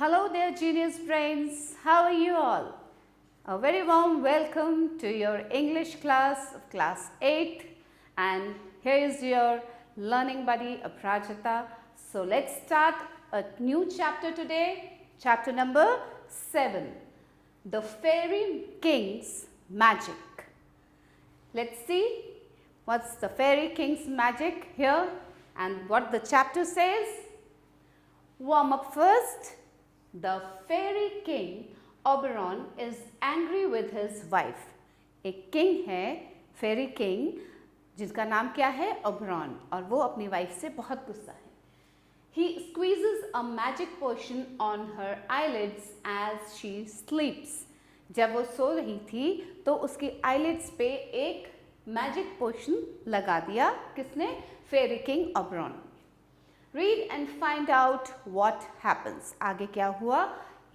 Hello there, genius brains. How are you all? A very warm welcome to your English class of class 8th, and here is your learning buddy Aprajita. So let's start a new chapter today, chapter number 7, The Fairy King's Magic. Let's see what's the Fairy King's magic here and what the chapter says. Warm up first. The Fairy King Oberon is angry with his wife. एक king है, फेरी king, जिसका नाम क्या है? ओबरॉन, और वो अपनी wife से बहुत गुस्सा है. He squeezes a magic potion on her eyelids as she sleeps. जब वो सो रही थी तो उसकी eyelids पे एक मैजिक पोशन लगा दिया. किसने? फेरी king ओबरॉन. Read and find out what happens. आगे क्या हुआ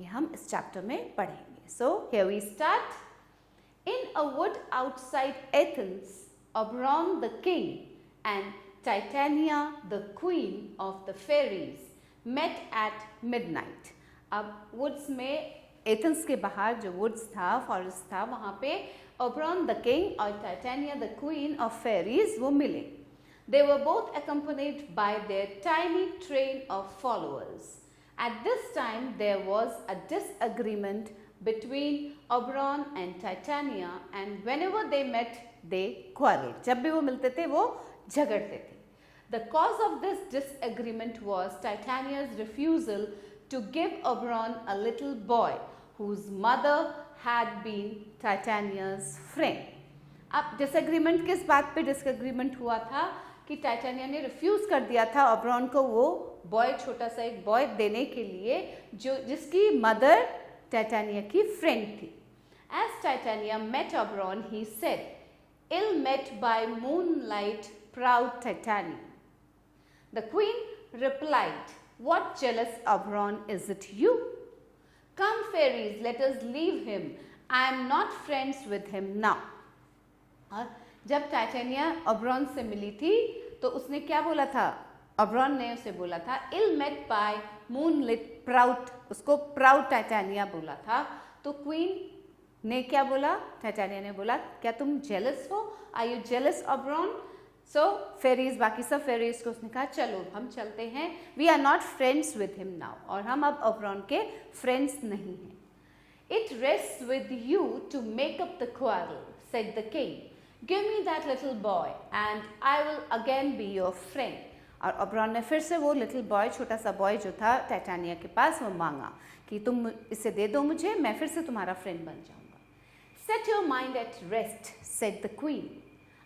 ये हम इस चैप्टर में पढ़ेंगे. So here we start. In a wood outside Athens, Oberon the king and Titania the queen of the fairies met at midnight. अब woods में एथेंस के बाहर जो woods था, forest था, वहाँ पे Oberon the king और Titania the queen of fairies वो मिले. They were both accompanied by their tiny train of followers. At this time, there was a disagreement between Oberon and Titania, and whenever they met, they quarreled. जब भी वो मिलते थे, वो झगड़ते थे. The cause of this disagreement was Titania's refusal to give Oberon a little boy whose mother had been Titania's friend. अब disagreement किस बात पे disagreement हुआ था कि टाइटेनिया ने रिफ्यूज कर दिया था ओबरॉन को वो बॉय, छोटा सा एक बॉय देने के लिए जो जिसकी मदर टाइटेनिया की फ्रेंड थी. As Titania met Oberon he said, ill met by moonlight proud Titania. The queen replied, what jealous Oberon is it you? Come fairies, let us leave him, I am not friends with him now. जब Titania Oberon से मिली थी तो उसने क्या बोला था? ओबरॉन ने उसे बोला था इल मेट बाय मूनलिट प्राउड, उसको प्राउड टाइटेनिया बोला था. तो क्वीन ने क्या बोला? टाइटेनिया ने बोला क्या तुम जेलस हो? Are you jealous Oberon? So fairies, बाकी सब फेरीज को उसने कहा चलो हम चलते हैं, we are not friends with him now, और हम अब ओबरॉन के फ्रेंड्स नहीं हैं. It rests with you to make up the quarrel, said the king. Give me that little boy and I will again be your friend. और ओबरॉन ने फिर से वो लिटिल बॉय, छोटा सा बॉय जो था टाइटेनिया के पास, वो मांगा कि तुम इसे दे दो मुझे, मैं फिर से तुम्हारा फ्रेंड बन जाऊंगा. Set your mind at rest, said the queen.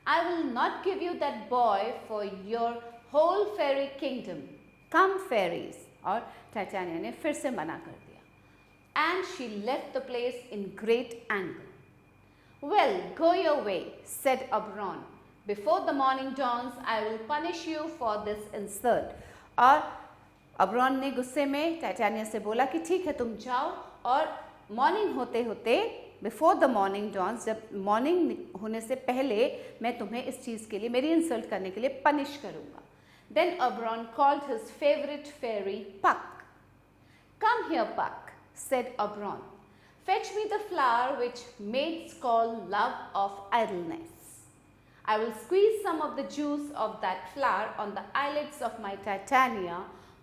I will not give you that boy for your whole fairy kingdom. Come fairies. और टाइटेनिया ने फिर से मना कर दिया. And she left the place in great anger. Well, go your way, said Oberon. Before the morning dawns, I will punish you for this insult. और ओबरॉन ने गुस्से में टाइटेनिया से बोला कि ठीक है तुम जाओ, और मॉर्निंग होते होते, बिफोर द मॉर्निंग डॉन्स, जब मॉर्निंग होने से पहले मैं तुम्हें इस चीज़ के लिए, मेरी इंसल्ट करने के लिए पनिश करूँगा. Then Oberon called his favorite fairy Puck. Come here, Puck, said Oberon. Fetch me the flower which mates call love of idleness. I will squeeze some of the juice of that flower on the eyelids of my Titania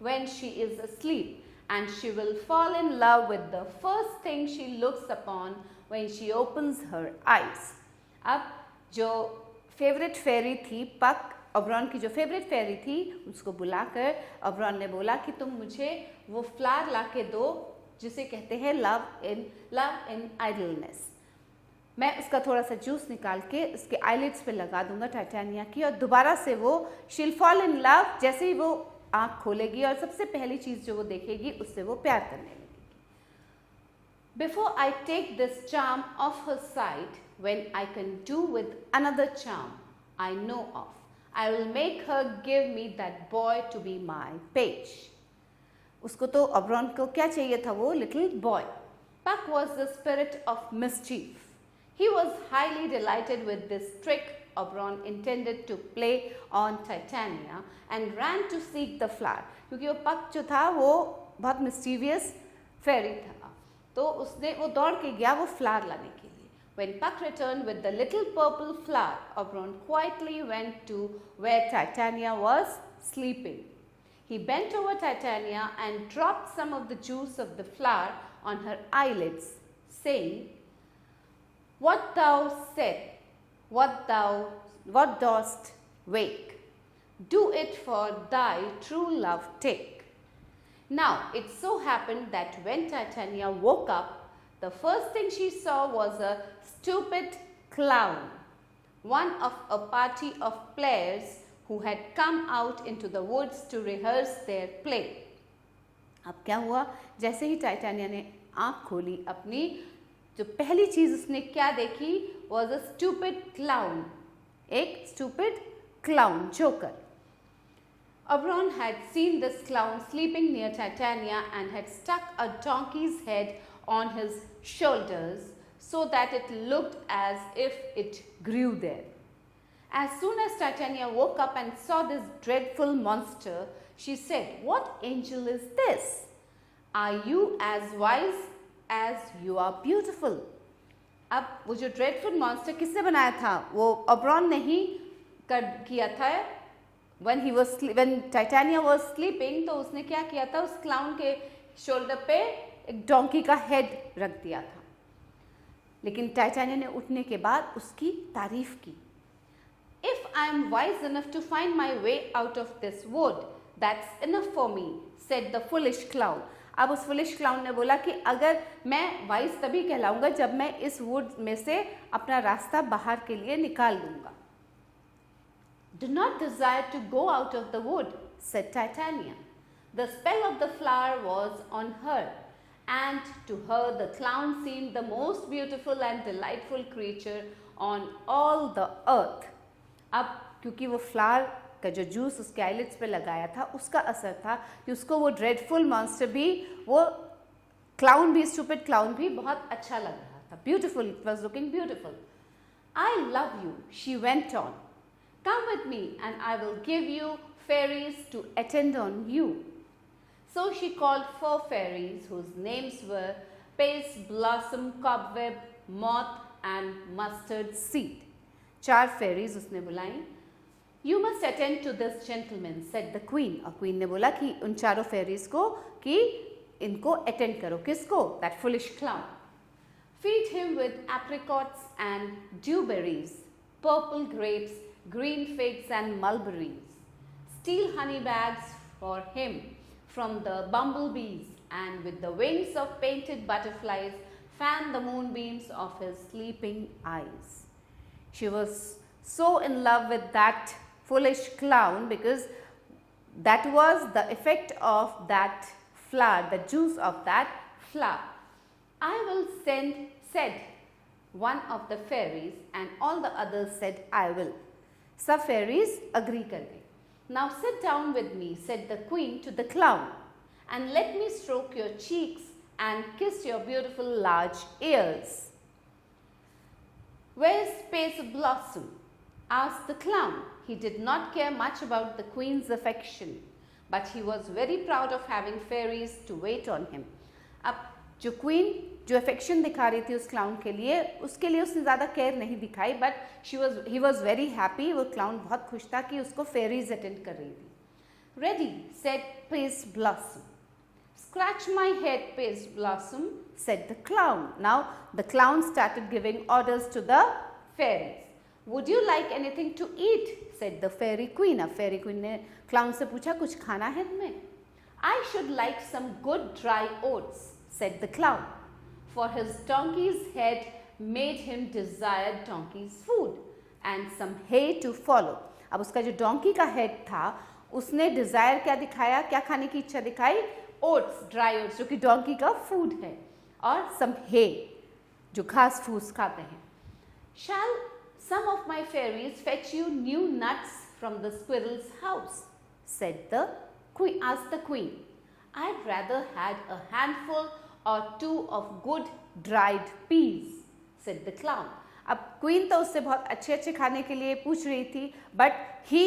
when she is asleep, and she will fall in love with the first thing she looks upon when she opens her eyes. अब जो favourite फेरी थी पक, ओबरॉन की जो favourite फेरी थी, उसको बुलाकर ओबरॉन ने बोला कि तुम मुझे वो फ्लावर ला के दो जिसे कहते हैं लव इन आइडलनेस. मैं उसका थोड़ा सा जूस निकाल के उसके आईलिड्स पे लगा दूंगा टाइटेनिया की, और दोबारा से वो शील फॉल इन लव, जैसे ही वो आँख खोलेगी और सबसे पहली चीज़ जो वो देखेगी उससे वो प्यार करने लगेगी. Before I take this charm off her sight, when I can do with another charm I know of, I will make her give me that boy to be my page. उसको तो ओबरॉन को क्या चाहिए था? वो little boy. Puck was the spirit of mischief. He was highly delighted with this trick Oberon intended to play on Titania and ran to seek the flower. क्योंकि वो पक जो था वो बहुत मिस्टीवियस फेरी था, तो उसने वो दौड़ के गया वो फ्लावर लाने के लिए. When Puck returned with the little purple flower, Oberon quietly went to where Titania was sleeping. He bent over Titania and dropped some of the juice of the flower on her eyelids, saying, "What thou said, what dost wake? Do it for thy true love take." Now, it so happened that when Titania woke up, the first thing she saw was a stupid clown, one of a party of players who had come out into the woods to rehearse their play. अब क्या हुआ, जैसे ही टाइटानिया ने आँख खोली अपनी, जो पहली चीज़ उसने क्या देखी was a stupid clown, एक stupid clown, joker. Oberon had seen this clown sleeping near Titania and had stuck a donkey's head on his shoulders so that it looked as if it grew there. As soon as Titania woke up and saw this dreadful monster, she said, "What angel is this? Are you as wise as you are beautiful?" अब वो जो dreadful monster किसने बनाया था? वो Oberon ने ही किया था. When Titania was sleeping, तो उसने क्या किया था, उस क्लाउन के शोल्डर पे एक डोंकी का हेड रख दिया था. लेकिन टाइटानिया ने उठने के बाद उसकी तारीफ की. "If I am wise enough to find my way out of this wood, that's enough for me," said the foolish clown. अब उस foolish clown ने बोला कि अगर मैं वाइज तभी कहलाऊंगा जब मैं इस वुड में से अपना रास्ता बाहर के लिए निकाल दूंगा. "Do not desire to go out of the wood," said Titania. The spell of the flower was on her, and to her the clown seemed the most beautiful and delightful creature on all the earth. अब क्योंकि वो flower का जो juice उसके eyelids पे लगाया था उसका असर था कि उसको वो ड्रेडफुल मॉन्स्टर भी, वो क्लाउन भी, स्टूपिड क्लाउन भी बहुत अच्छा लग रहा था. Beautiful, it was looking beautiful. "I love you," she went on. "Come with me and I will give you fairies to attend on you." So she called 4 fairies whose names were Pace, Blossom, Cobweb, Moth and Mustard Seed. 4 fairies उसने बुलाई. "You must attend to this gentleman," said the queen. और queen ने बोला कि उन 4 fairies को कि इनको attend करो. किसको? That foolish clown. "Feed him with apricots and dewberries, purple grapes, green figs and mulberries. Steal honey bags for him from the bumblebees, and with the wings of painted butterflies fan the moonbeams of his sleeping eyes." She was so in love with that foolish clown because that was the effect of that flower, the juice of that flower. "I will send," said one of the fairies, and all the others said, "I will." सब fairies agree कर गए. "Now sit down with me," said the queen to the clown, "and let me stroke your cheeks and kiss your beautiful large ears." "Where's Pace Blossom?" asked the clown. He did not care much about the queen's affection, but he was very proud of having fairies to wait on him. अब जो queen जो affection दिखा रही थी उस clown के लिए, उसके लिए उसने ज़्यादा केयर नहीं दिखाई, but he was very happy. वो क्लाउन बहुत खुश था कि उसको फेरीज अटेंड कर रही थी. "Ready," said Pace Blossom. "Scratch my head, Pace Blossom," said the clown. Now the clown started giving orders to the fairies. "Would you like anything to eat?" said the fairy queen. अब fairy queen ने clown से पूछा, कुछ खाना है तुम्हें? "I should like some good dry oats," said the clown, for his donkey's head made him desire donkey's food, and some hay to follow. अब उसका जो डोंकी का हेड था उसने डिज़ायर क्या दिखाया, क्या खाने की इच्छा दिखाई? ओट्स, ड्राई ओट्स, जो कि डोंकी का फूड है, और सम हे, जो घास फूस खाते हैं. "Shall some of my fairies fetch you new nuts from the squirrel's house?" asked the queen. "I'd rather had a handful or 2 of good dried peas," said the clown. अब queen तो उससे बहुत अच्छे अच्छे खाने के लिए पूछ रही थी, but he,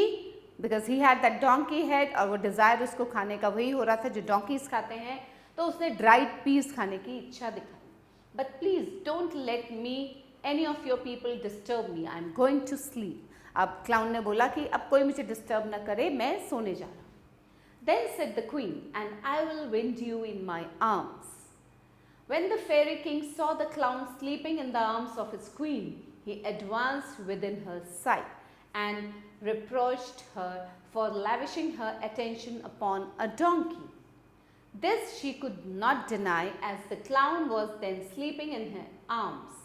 because he had that donkey head, और वो डिज़ायर उसको खाने का वही हो रहा था जो डोंकीज खाते हैं, तो उसने ड्राइड पीस खाने की इच्छा दिखाई. But please don't let me any of your people disturb me, I am going to sleep. अब क्लाउन ने बोला कि अब कोई मुझे डिस्टर्ब ना करे, मैं सोने जा रहा हूँ. Then said the queen, and I will wind you in my arms. When the fairy king saw the clown sleeping in the arms of his queen, he advanced within her sight and reproached her for lavishing her attention upon a donkey. This she could not deny, as the clown was then sleeping in her arms,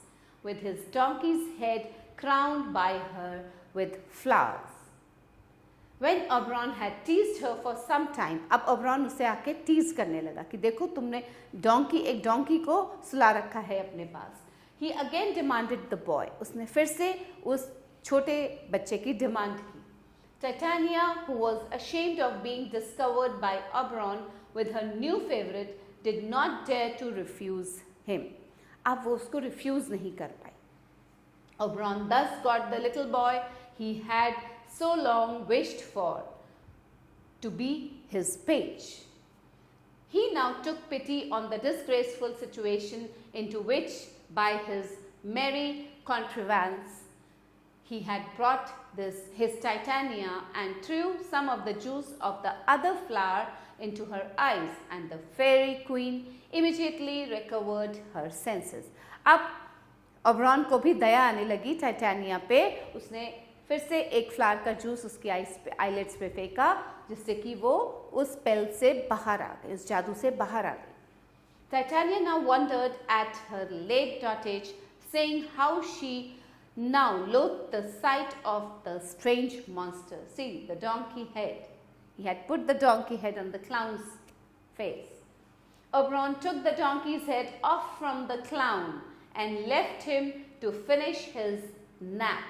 with his donkey's head crowned by her with flowers. When Oberon had teased her for some time, अब ओबरॉन उसे आके tease करने लगा कि देखो तुमने एक donkey को सुला रखा है अपने पास. He again demanded the boy. उसने फिर से उस छोटे बच्चे की डिमांड की. Titania, who was ashamed of being discovered by Oberon with her new favorite, did not dare to refuse him. अब वो उसको रिफ्यूज नहीं कर पाई. Oberon thus got the little boy he had so long wished for to be his page. He now took pity on the disgraceful situation into which, by his merry contrivance, he had brought his Titania, and threw some of the juice of the other flower into her eyes, and the fairy queen immediately recovered her senses. अब ओबरॉन को भी दया आने लगी titania पे. उसने फिर से एक फ्लावर का जूस उसकी आईलेट्स पे फेंका, जिससे कि वो उस स्पेल से बाहर आ गई, उस जादू से बाहर आ गई. Titania now wondered at her late dotage, saying how she now loathed the sight of the strange monster. See, the donkey head. He had put the donkey head on the clown's face. Oberon took the donkey's head off from the clown and left him to finish his nap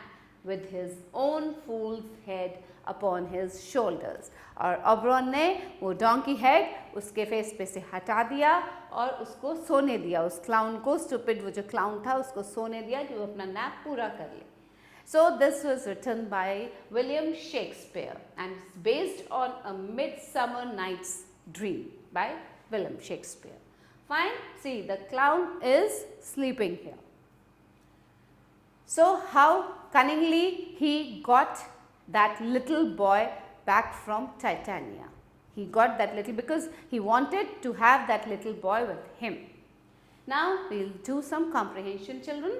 with his own fool's head upon his shoulders. और ओबरॉन ने वो donkey head उसके face पे से हटा दिया और उसको सोने दिया. उस क्लाउन को, स्टूपिड वो जो क्लाउन था, उसको सोने दिया कि वो अपना नैप पूरा कर ले. So this was written by William Shakespeare and it's based on A Midsummer Night's Dream by William Shakespeare. Fine. See, the clown is sleeping here. So how cunningly he got that little boy back from Titania. He got that little because he wanted to have that little boy with him. Now we will do some comprehension, children.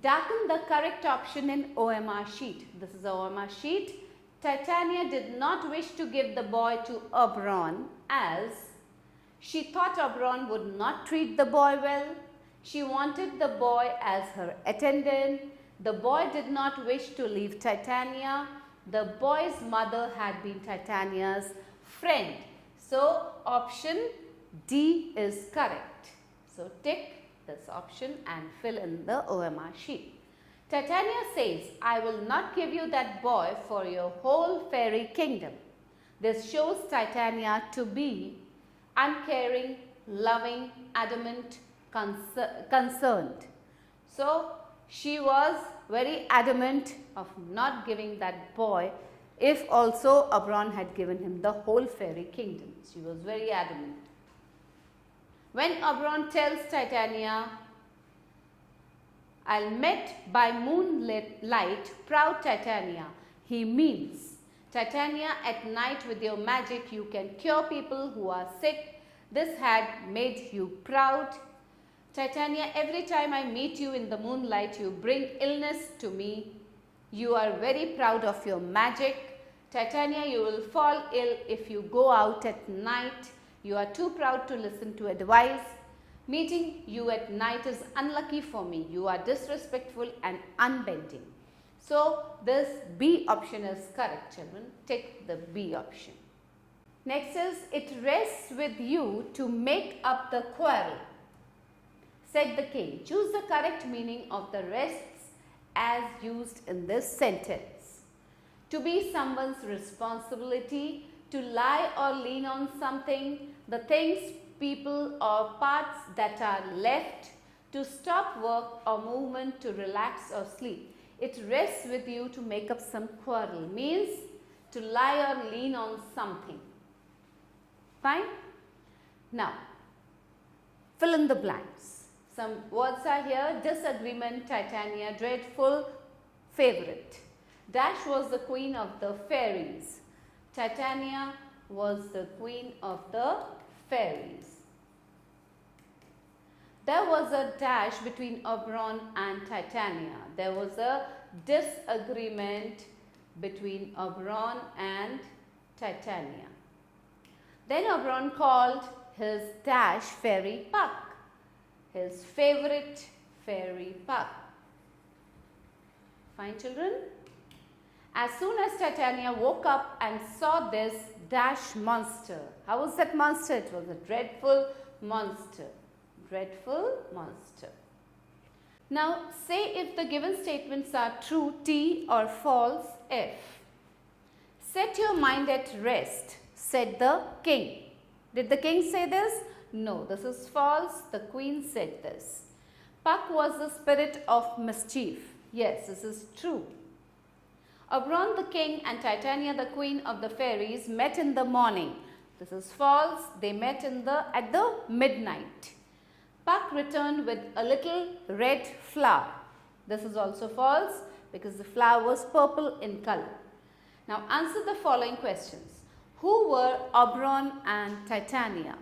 Darken the correct option in OMR sheet. This is the OMR sheet. Titania did not wish to give the boy to Oberon as she thought Oberon would not treat the boy well. She wanted the boy as her attendant. The boy did not wish to leave Titania. The boy's mother had been Titania's friend. So option D is correct. So tick this option and fill in the OMR sheet. Titania says, I will not give you that boy for your whole fairy kingdom. This shows Titania to be uncaring, loving, adamant, concerned. So she was very adamant of not giving that boy, if also Oberon had given him the whole fairy kingdom. She was very adamant. When Oberon tells Titania, I'll met by moonlit light, proud Titania, he means, Titania, at night with your magic you can cure people who are sick. This had made you proud. Titania, every time I meet you in the moonlight, you bring illness to me. You are very proud of your magic. Titania, you will fall ill if you go out at night. You are too proud to listen to advice. Meeting you at night is unlucky for me. You are disrespectful and unbending. So this B option is correct, children. Take the B option. Next is, it rests with you to make up the quarrel. Said the king, choose the correct meaning of the rests as used in this sentence. To be someone's responsibility, to lie or lean on something, the things, people or parts that are left, to stop work or movement, to relax or sleep. It rests with you to make up some quarrel, means to lie or lean on something. Fine? Now, fill in the blanks. Some words are here: disagreement, Titania, dreadful, favorite. Dash was the queen of the fairies. Titania was the queen of the fairies. There was a dash between Oberon and Titania. There was a disagreement between Oberon and Titania. Then Oberon called his dash fairy Puck, his favorite fairy Puck. Fine, children? As soon as Titania woke up and saw this dash monster, how was that monster? It was a dreadful monster. Dreadful monster. Now, say if the given statements are true T or false F. Set your mind at rest, said the king. Did the king say this? No, this is false. The queen said this. Puck was the spirit of mischief. Yes, this is true. Oberon the king and Titania the queen of the fairies met in the morning. This is false. They met at the midnight. Puck returned with a little red flower. This is also false because the flower was purple in color. Now answer the following questions. Who were Oberon and Titania?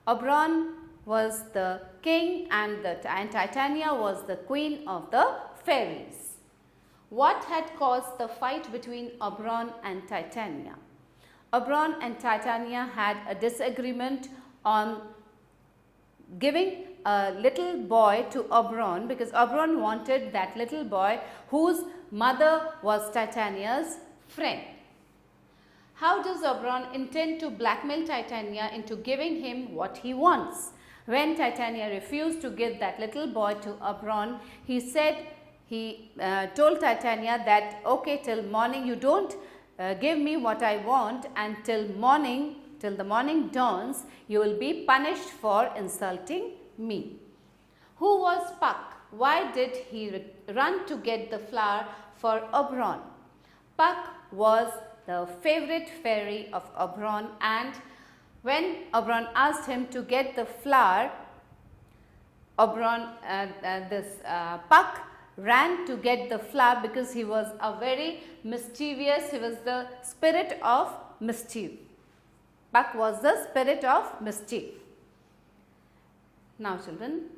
Oberon was the king and Titania was the queen of the fairies. What had caused the fight between Oberon and Titania? Oberon and Titania had a disagreement on giving a little boy to Oberon because Oberon wanted that little boy whose mother was Titania's friend. How does Oberon intend to blackmail Titania into giving him what he wants? When Titania refused to give that little boy to Oberon, he told Titania that, okay, till morning you don't give me what I want, and till the morning dawns, you will be punished for insulting me. Who was Puck? Why did he run to get the flower for Oberon? Puck was the favorite fairy of Oberon, and when Oberon asked him to get the flower, Puck ran to get the flower because he was a very mischievous, he was the spirit of mischief. Puck was the spirit of mischief. Now children,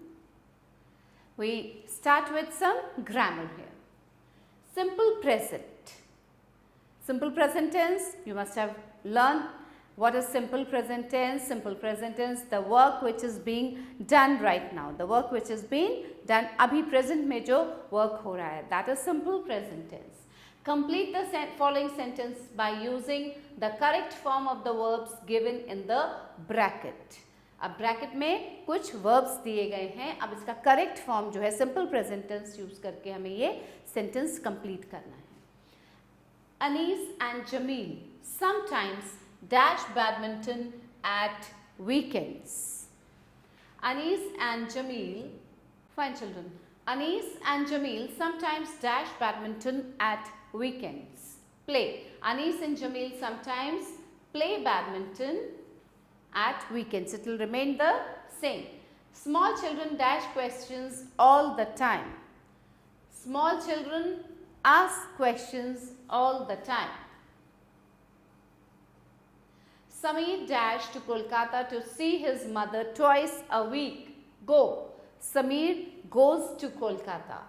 we start with some grammar here. Simple present. Simple present tense, you must have learned what is simple present tense. Simple present tense, the work which is being done right now. The work which is being done, abhi present mein jo work ho raha hai, that is simple present tense. Complete the following sentence by using the correct form of the verbs given in the bracket. अब bracket में कुछ verbs दिए गए हैं. अब इसका correct form जो है सिंपल प्रेजेंट टेंस यूज करके हमें ये सेंटेंस कंप्लीट करना है. Anis and Jamil sometimes dash badminton at weekends. Anis and Jamil, fine children. Anis and Jamil sometimes dash badminton at weekends. Play. Anis and Jamil sometimes play badminton at weekends. It will remain the same. Small children dash questions all the time. Small children ask questions all the time. Sameer dashed to Kolkata to see his mother twice a week. Go. Sameer goes to Kolkata.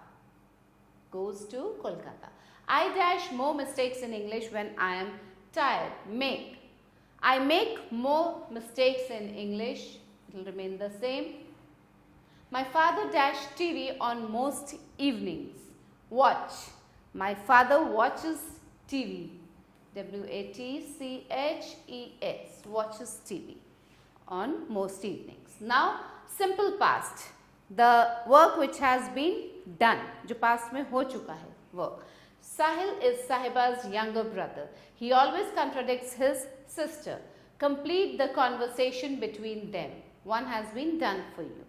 Goes to Kolkata. I dash more mistakes in English when I am tired. Make. I make more mistakes in English. It will remain the same. My father dashed TV on most evenings. Watch. My father watches TV. W-A-T-C-H-E-S. Watches TV on most evenings. Now, simple past. The work which has been done. जो past में हो चुका है work. Sahil is Sahiba's younger brother. He always contradicts his sister. Complete the conversation between them. One has been done for you.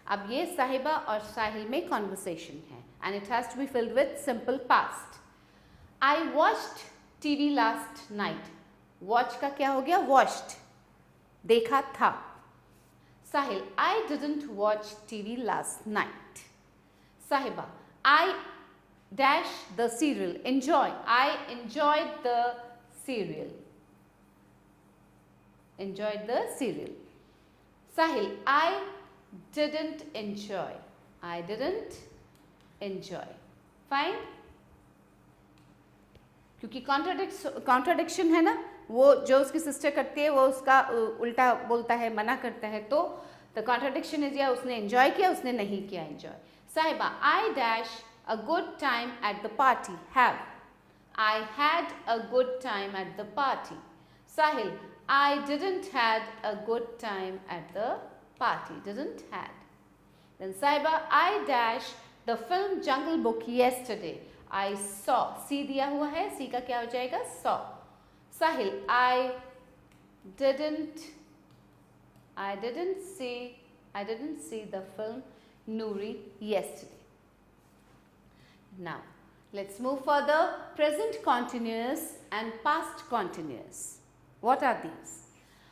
अब ये साहिबा और साहिल में conversation है and it has to be filled with simple past. I watched TV last night. Watch का क्या हो गया? Watched. देखा था. Sahil, I didn't watch TV last night. Sahiba, I dash the cereal. Enjoy. I enjoyed the cereal. Enjoyed the cereal. Sahil, I didn't enjoy. I didn't enjoy. Fine. क्योंकि contradiction है ना, वो जो उसकी सिस्टर करती है वो उसका उल्टा बोलता है, मना करता है, तो द कॉन्ट्राडिक्शन इज या उसने एंजॉय किया, उसने नहीं किया एंजॉय. साहिबा, I dash a good time at the party. Have, I had a good time at the party. Sahil, I didn't had a good time at the party. Didn't had. Then Saiba, I dash the film Jungle Book yesterday. I saw. See दिया हुआ है. See का क्या हो जाएगा? Saw. Sahil, I didn't see the film Noori yesterday. Now let's move further. Present continuous and past continuous. What are these?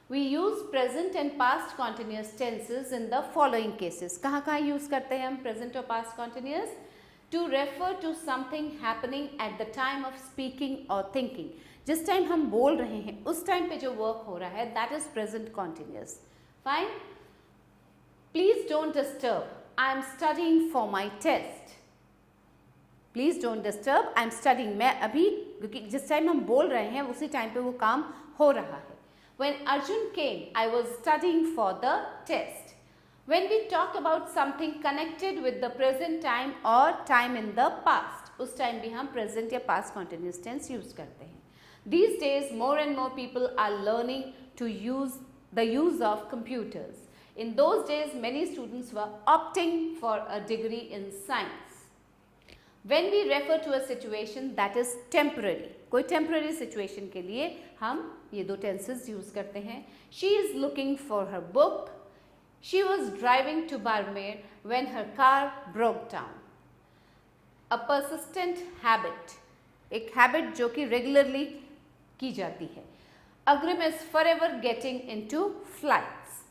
We use present and past continuous tenses in the following cases. कहाँ use करते हैं हम present और past continuous? To refer to something happening at the time of speaking or thinking. जिस time हम बोल रहे हैं उस टाइम पे जो work हो रहा है, that is present continuous. Fine? Please don't disturb. I am studying for my test. Please don't disturb. I am studying. मैं अभी, क्योंकि जिस टाइम हम बोल रहे हैं उसी टाइम पे वो काम हो रहा है. When Arjun came, I was studying for the test. When we talk about something connected with the present time or time in the past, उस टाइम भी हम present या past continuous tense use करते हैं. These days, more and more people are learning to use the use of computers. In those days, many students were opting for a degree in science. When we refer to a situation that is temporary, कोई temporary situation के लिए हम ये दो tenses use करते हैं. She is looking for her book. She was driving to Barmer when her car broke down. A persistent habit, एक habit जो कि regularly की जाती है. Agrim is forever getting into fights.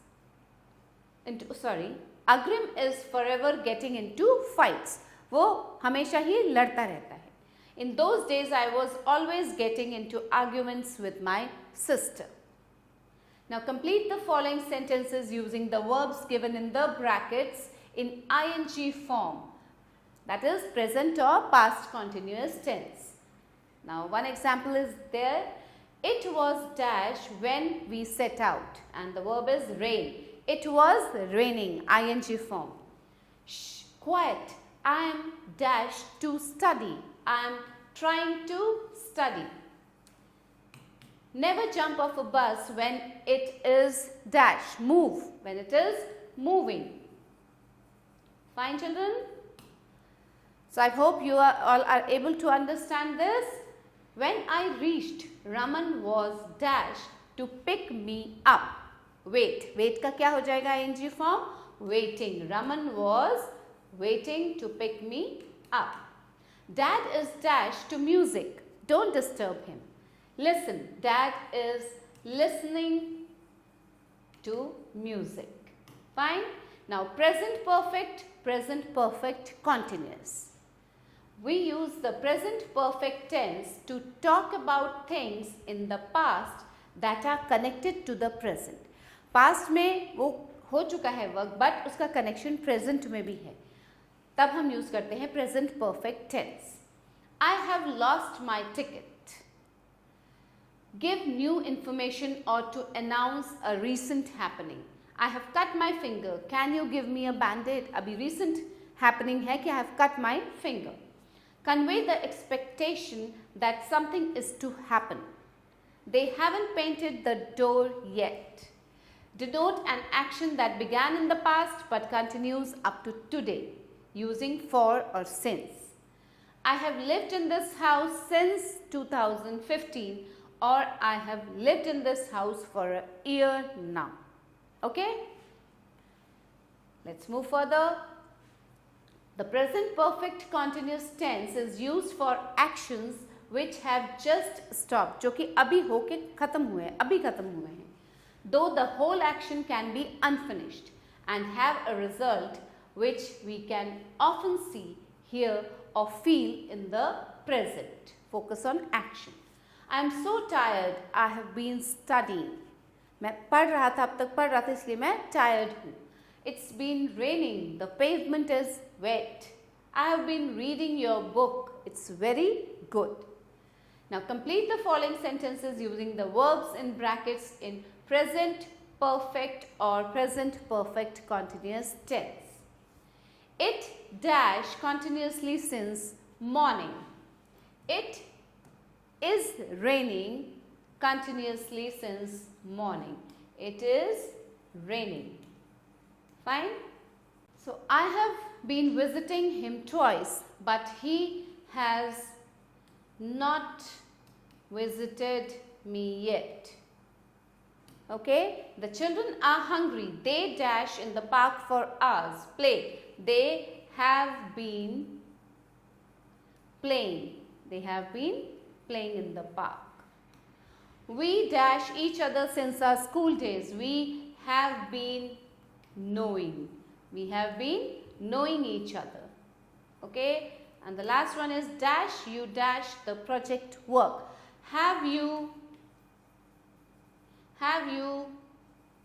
Agrim is forever getting into fights. वो हमेशा ही लड़ता रहता है. In those days, I was always getting into arguments with my sister. Now complete the following sentences using the verbs given in the brackets in ing form. That is present or past continuous tense. Now one example is there. It was dash when we set out, and the verb is rain. It was raining, ing form. Shh, quiet. I am dash to study. I am trying to study. Never jump off a bus when it is dash, move, when it is moving. Fine, children? So I hope you all are able to understand this. When I reached, Raman was dash to pick me up. Wait, wait का क्या हो जाएगा ing form? Waiting. Raman was waiting to pick me up. Dad is dash to music. Don't disturb him. Listen. Dad is listening to music. Fine. Now present perfect continuous. We use the present perfect tense to talk about things in the past that are connected to the present. Past में वो हो चुका है work, but उसका connection present में भी है, तब हम यूज करते हैं present perfect tense. I have lost my ticket. Give new information और to announce a recent happening. I have cut my finger. Can you give me a band-aid. अभी रीसेंट हैपनिंग है कि I have cut my finger. Convey the expectation that something is to happen. They haven't painted the door yet. Denote an action that began in the past but continues up to today, using for or since. I have lived in this house since 2015, or I have lived in this house for a year now. Okay? Let's move further. The present perfect continuous tense is used for actions which have just stopped, जो कि अभी होके खत्म हुए हैं, अभी खत्म हुए हैं. though the whole action can be unfinished and have a result which we can often see, hear or feel in the present. Focus on action. I am so tired, I have been studying. मैं पढ़ रहा था, अब तक पढ़ रहा था इसलिए मैं tired हूँ. It's been raining, the pavement is wet. I have been reading your book, it's very good. Now complete the following sentences using the verbs in brackets in present perfect or present perfect continuous tense. It dash continuously since morning. It is raining continuously since morning. It is raining. Fine. So I have been visiting him twice, but he has not visited me yet. Okay, the children are hungry. They dash in the park for hours. Play. They have been playing. They have been playing in the park. We dash each other since our school days. We have been knowing. We have been knowing each other. Okay, and the last one is dash you dash the project work. Have you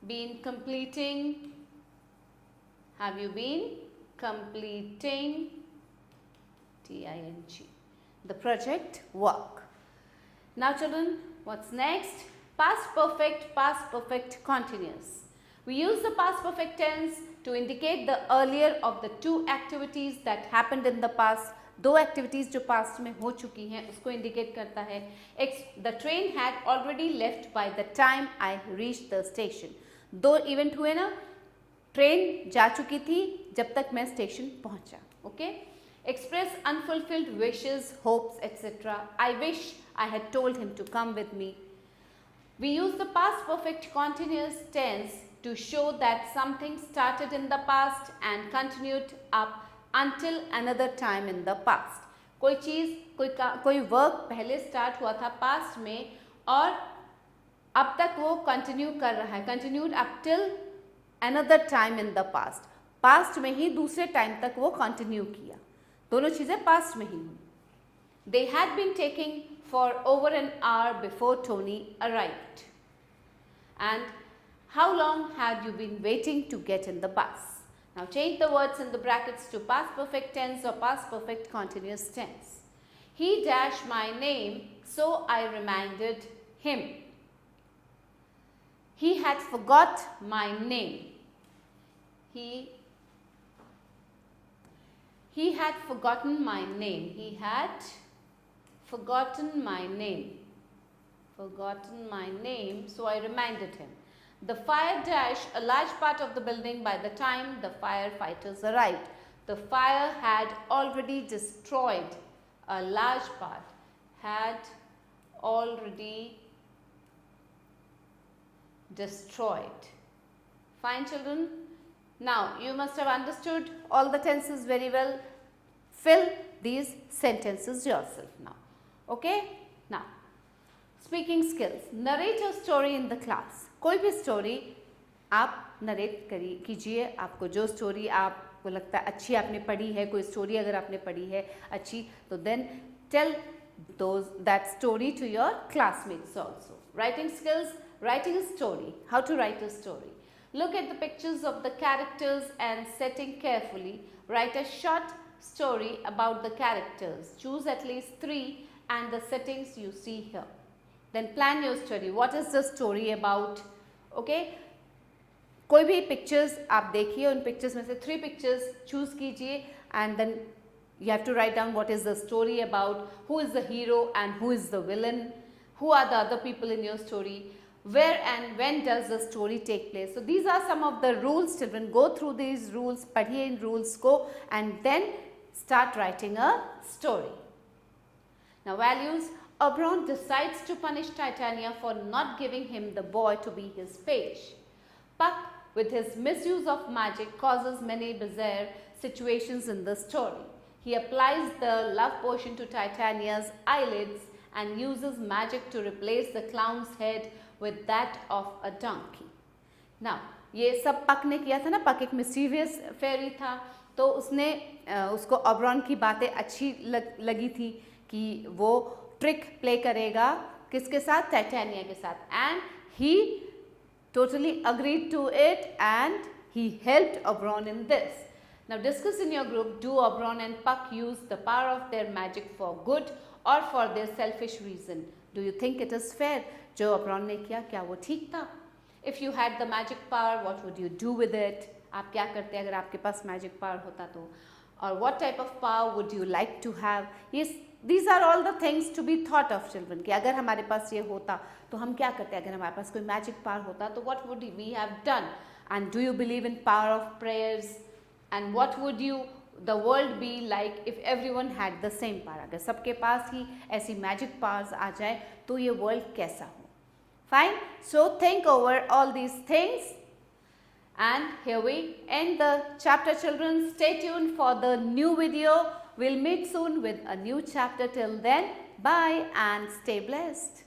been completing? Have you been completing TING the project work? Now children, what's next? Past perfect continuous. We use the past perfect tense to indicate the earlier of the two activities that happened in the past. दो activities जो past में हो चुकी हैं उसको indicate करता है. The train had already left by the time I reach the station. दो इवेंट हुए ना, ट्रेन जा चुकी थी जब तक मैं स्टेशन पहुंचा. Okay, express unfulfilled wishes, hopes etcetera. I wish I had told him to come with me. We use the past perfect continuous tense to show that something started in the past and continued up until another time in the past. कोई चीज़, कोई work पहले start हुआ था past में और अब तक वो कंटिन्यू कर रहा है. Continued up till another time in the past. Past में ही दूसरे टाइम तक वो कंटिन्यू किया. दोनों चीज़ें पास्ट में ही हुई. They had been taking for over an hour before Tony arrived. And how long had you been waiting to get in the bus? Now change the words in the brackets to past perfect tense or past perfect continuous tense. He dashed my name, so I reminded him. He had forgot my name. He had forgotten my name. He had forgotten my name. Forgotten my name, so I reminded him. The fire dashed a large part of the building by the time the firefighters arrived. The fire had already destroyed a large part. Had already destroyed. Fine children. Now you must have understood all the tenses very well. Fill these sentences yourself now. Okay? Now, speaking skills. Narrate a story in the class. कोई भी story आप narrate कीजिए. आपको जो story आपको लगता है अच्छी आपने पढ़ी है, कोई स्टोरी अगर आपने पढ़ी है अच्छी, तो then tell that story to your classmates also. Writing skills. Writing a story. How to write a story. Look at the pictures of the characters and setting carefully. Write a short story about the characters. Choose at least 3 and the settings you see here. Then plan your story. What is the story about? Okay. कोई भी pictures आप देखिए, उन pictures में से 3 pictures choose कीजिए and then you have to write down what is the story about, who is the hero and who is the villain, who are the other people in your story, where and when does the story take place. So these are some of the rules. Children, go through these rules, पढ़िए इन rules को and then start writing a story. Now values. Oberon decides to punish Titania for not giving him the boy to be his page. Puck, with his misuse of magic, causes many bizarre situations in the story. He applies the love potion to Titania's eyelids and uses magic to replace the clown's head with that of a donkey. Now, ये सब पक ने किया था ना, पक एक mysterious फेरी था, तो उसने उसको ओबरॉन की बातें अच्छी लगी थी कि वो ट्रिक प्ले करेगा किसके साथ, टाइटेनिया के साथ, and he totally agreed to it and he helped Oberon in this. Now discuss in your group, do Oberon and Puck use the power of their magic for good or for their selfish reason? Do you think it is fair? जो Oberon ने किया, क्या वो ठीक था? If you had the magic power, what would you do with it? आप क्या करते अगर आपके पास magic power होता तो? Or what type of power would you like to have? Yes, these are all the things to be thought of children. कि अगर हमारे पास ये होता तो हम क्या करते, अगर हमारे पास कोई magic power होता तो what would we have done? And do you believe in power of prayers? And what would the world be like if everyone had the same power? अगर सबके पास ही ऐसी magic powers आ जाए तो ये world कैसा हो? Fine. So think over all these things. And here we end the chapter, children. Stay tuned for the new video. We'll meet soon with a new chapter. Till then, bye and stay blessed.